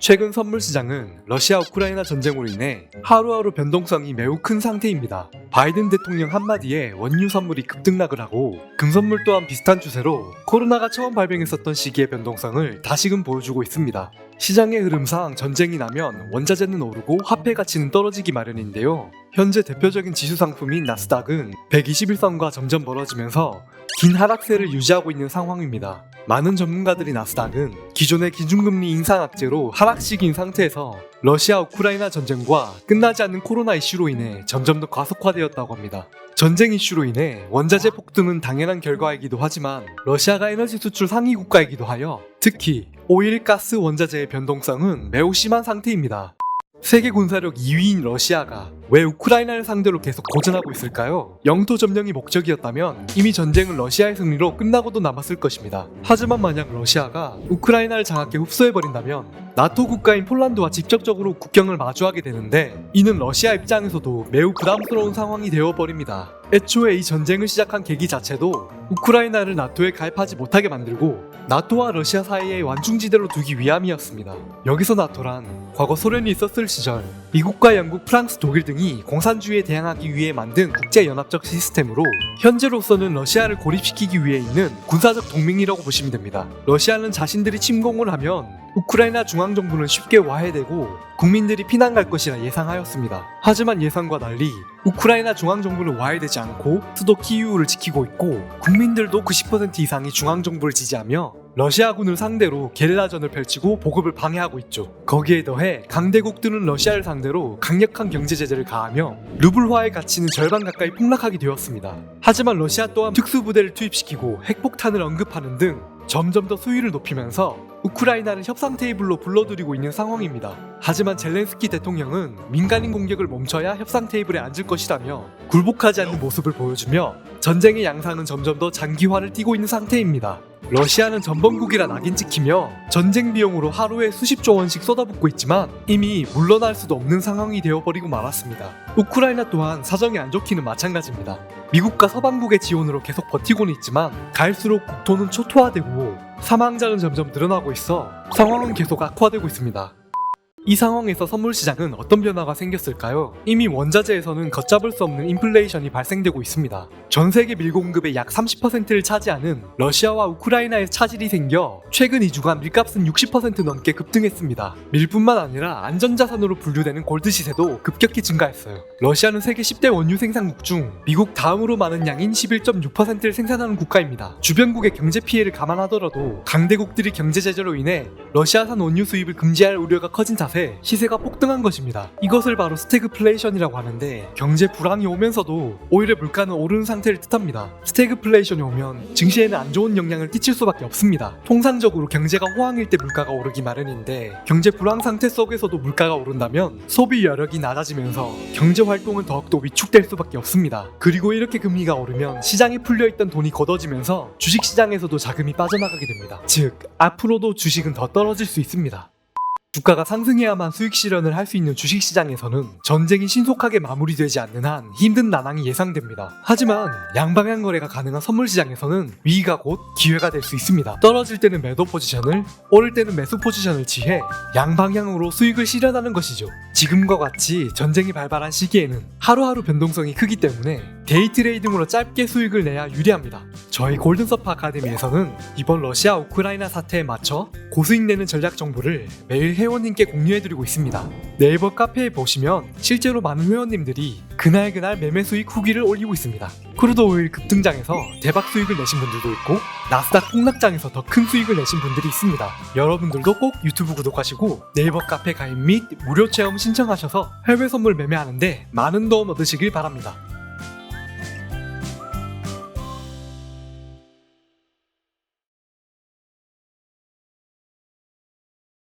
최근 선물 시장은 러시아 우크라이나 전쟁으로 인해 하루하루 변동성이 매우 큰 상태입니다. 바이든 대통령 한마디에 원유 선물이 급등락을 하고 금선물 또한 비슷한 추세로 코로나가 처음 발병했었던 시기의 변동성을 다시금 보여주고 있습니다. 시장의 흐름상 전쟁이 나면 원자재는 오르고 화폐 가치는 떨어지기 마련인데요. 현재 대표적인 지수 상품인 나스닥은 121선과 점점 멀어지면서 긴 하락세를 유지하고 있는 상황입니다. 많은 전문가들이 나스닥은 기존의 기준금리 인상 악재로 하락 시기인 상태에서 러시아 우크라이나 전쟁과 끝나지 않는 코로나 이슈로 인해 점점 더 가속화되었다고 합니다. 전쟁 이슈로 인해 원자재 폭등은 당연한 결과이기도 하지만 러시아가 에너지 수출 상위 국가이기도 하여 특히 오일, 가스, 원자재의 변동성은 매우 심한 상태입니다. 세계 군사력 2위인 러시아가 왜 우크라이나를 상대로 계속 고전하고 있을까요? 영토 점령이 목적이었다면 이미 전쟁은 러시아의 승리로 끝나고도 남았을 것입니다. 하지만 만약 러시아가 우크라이나를 장악해 흡수해버린다면 나토 국가인 폴란드와 직접적으로 국경을 마주하게 되는데 이는 러시아 입장에서도 매우 부담스러운 상황이 되어버립니다. 애초에 이 전쟁을 시작한 계기 자체도 우크라이나를 나토에 가입하지 못하게 만들고 나토와 러시아 사이의 완충지대로 두기 위함이었습니다. 여기서 나토란 과거 소련이 있었을 시절 미국과 영국, 프랑스, 독일 등이 공산주의에 대항하기 위해 만든 국제연합적 시스템으로 현재로서는 러시아를 고립시키기 위해 있는 군사적 동맹이라고 보시면 됩니다. 러시아는 자신들이 침공을 하면 우크라이나 중앙정부는 쉽게 와해되고 국민들이 피난 갈 것이라 예상하였습니다. 하지만 예상과 달리 우크라이나 중앙정부는 와해되지 않고 수도 키이우를 지키고 있고 국민들도 90% 이상이 중앙정부를 지지하며 러시아군을 상대로 게릴라전을 펼치고 보급을 방해하고 있죠. 거기에 더해 강대국들은 러시아를 상대로 강력한 경제 제재를 가하며 루블화의 가치는 절반 가까이 폭락하게 되었습니다. 하지만 러시아 또한 특수부대를 투입시키고 핵폭탄을 언급하는 등 점점 더 수위를 높이면서 우크라이나를 협상 테이블로 불러들이고 있는 상황입니다. 하지만 젤렌스키 대통령은 민간인 공격을 멈춰야 협상 테이블에 앉을 것이라며 굴복하지 않는 모습을 보여주며 전쟁의 양상은 점점 더 장기화를 띠고 있는 상태입니다. 러시아는 전범국이라 낙인 찍히며 전쟁 비용으로 하루에 수십조 원씩 쏟아붓고 있지만 이미 물러날 수도 없는 상황이 되어버리고 말았습니다. 우크라이나 또한 사정이 안 좋기는 마찬가지입니다. 미국과 서방국의 지원으로 계속 버티고는 있지만 갈수록 국토는 초토화되고 사망자는 점점 늘어나고 있어 상황은 계속 악화되고 있습니다. 이 상황에서 선물 시장은 어떤 변화가 생겼을까요? 이미 원자재에서는 걷잡을 수 없는 인플레이션이 발생되고 있습니다. 전 세계 밀 공급의 약 30%를 차지하는 러시아와 우크라이나의 차질이 생겨 최근 2주간 밀값은 60% 넘게 급등했습니다. 밀뿐만 아니라 안전자산으로 분류되는 골드 시세도 급격히 증가했어요. 러시아는 세계 10대 원유 생산국 중 미국 다음으로 많은 양인 11.6%를 생산하는 국가입니다. 주변국의 경제 피해를 감안하더라도 강대국들이 경제 제재로 인해 러시아산 원유 수입을 금지할 우려가 커진 탓에 시세가 폭등한 것입니다. 이것을 바로 스태그플레이션이라고 하는데 경제 불황이 오면서도 오히려 물가는 오르는 상태를 뜻합니다. 스태그플레이션이 오면 증시에는 안 좋은 영향을 끼칠 수밖에 없습니다. 통상적으로 경제가 호황일 때 물가가 오르기 마련인데 경제 불황 상태 속에서도 물가가 오른다면 소비 여력이 낮아지면서 경제 활동은 더욱더 위축될 수밖에 없습니다. 그리고 이렇게 금리가 오르면 시장에 풀려있던 돈이 걷어지면서 주식시장에서도 자금이 빠져나가게 됩니다. 즉 앞으로도 주식은 더 떨어질 수 있습니다. 주가가 상승해야만 수익 실현을 할 수 있는 주식시장에서는 전쟁이 신속하게 마무리되지 않는 한 힘든 난항이 예상됩니다. 하지만 양방향 거래가 가능한 선물시장에서는 위기가 곧 기회가 될 수 있습니다. 떨어질 때는 매도 포지션을, 오를 때는 매수 포지션을 취해 양방향으로 수익을 실현하는 것이죠. 지금과 같이 전쟁이 발발한 시기에는 하루하루 변동성이 크기 때문에 데이 트레이딩으로 짧게 수익을 내야 유리합니다. 저희 골든서프 아카데미에서는 이번 러시아 우크라이나 사태에 맞춰 고수익 내는 전략 정보를 매일 회원님께 공유해드리고 있습니다. 네이버 카페에 보시면 실제로 많은 회원님들이 그날 매매 수익 후기를 올리고 있습니다. 크루드 오일 급등장에서 대박 수익을 내신 분들도 있고 나스닥 폭락장에서 더 큰 수익을 내신 분들이 있습니다. 여러분들도 꼭 유튜브 구독하시고 네이버 카페 가입 및 무료 체험 신청하셔서 해외 선물 매매하는데 많은 도움 얻으시길 바랍니다.